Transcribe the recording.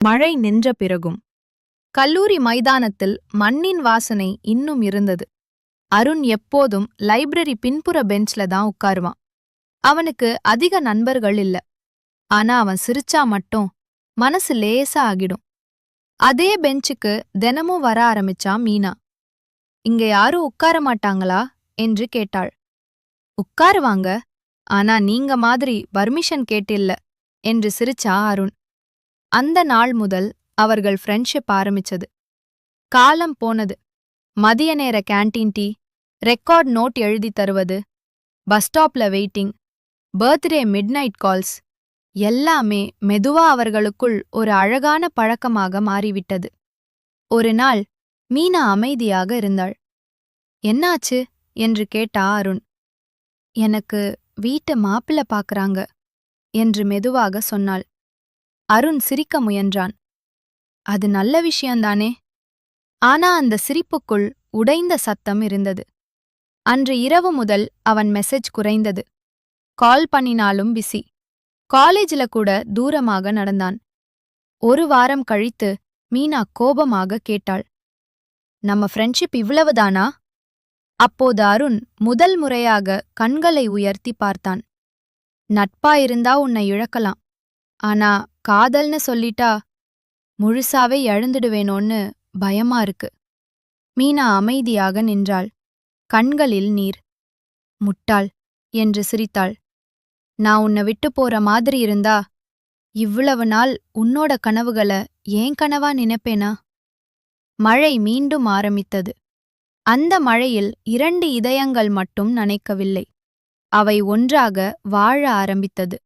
மழை நின்ற பிறகும் கல்லூரி மைதானத்தில் மண்ணின் வாசனை இன்னும் இருந்தது. அருண் எப்போதும் லைப்ரரி பின்புற பெஞ்ச்ல தான் உட்காருவான். அவனுக்கு அதிக நண்பர்கள் இல்ல. ஆனா அவன் சிரிச்சா மட்டும் மனசு லேசா ஆகிடும். அதே பெஞ்சுக்கு தினமும் வர ஆரம்பிச்சா மீனா. இங்க யாரும் உட்கார மாட்டாங்களா என்று கேட்டாள். உட்காருவாங்க, ஆனா நீங்க மாதிரி பர்மிஷன் கேட்டில்ல என்று சிரிச்சா அருண். அந்த நாள் முதல் அவர்கள் ஃப்ரெண்ட்ஷிப் ஆரம்பிச்சது. காலம் போனது. மதிய நேர கேண்டீன் டீ, ரெக்கார்ட் நோட் எழுதி தருவது, பஸ் ஸ்டாப்ல வெயிட்டிங், பர்த்டே மிட்நைட் கால்ஸ் எல்லாமே மெதுவா அவர்களுக்குள் ஒரு அழகான பழக்கமாக மாறிவிட்டது. ஒரு நாள் மீனா அமைதியாக இருந்தாள். என்னாச்சு என்று கேட்டா அருண். எனக்கு வீட்டு மாப்பிள்ளை பாக்குறாங்க என்று மெதுவாக சொன்னாள். அருண் சிரிக்க முயன்றான். அது நல்ல விஷயந்தானே. ஆனா அந்த சிரிப்புக்குள் உடைந்த சத்தம் இருந்தது. அன்று இரவு முதல் அவன் மெசேஜ் குறைந்தது. கால் பண்ணினாலும் பிஸி. காலேஜில கூட தூரமாக நடந்தான். ஒரு வாரம் கழித்து மீனா கோபமாக கேட்டாள். நம்ம ஃப்ரெண்ட்ஷிப் இவ்வளவுதானா? அப்போது அருண் முதல் முறையாக கண்களை உயர்த்தி பார்த்தான். நட்பா இருந்தா உன்னை இழக்கலாம். ஆனா காதல்னு சொல்லிட்டா முழுசாவே இழந்துடுவேனோன்னு பயமா இருக்கு. மீனா அமைதியாக நின்றாள். கண்களில் நீர். முட்டாள் என்று சிரித்தாள். நான் உன்னை விட்டு போற மாதிரி இருந்தா இவ்வளவு நாள் உன்னோட கனவுகள ஏன் கனவா நினைப்பேனா? மழை மீண்டும் ஆரம்பித்தது. அந்த மழையில் 2 இதயங்கள் மட்டும் நனைக்கவில்லை. அவை ஒன்றாக வாழ ஆரம்பித்தது.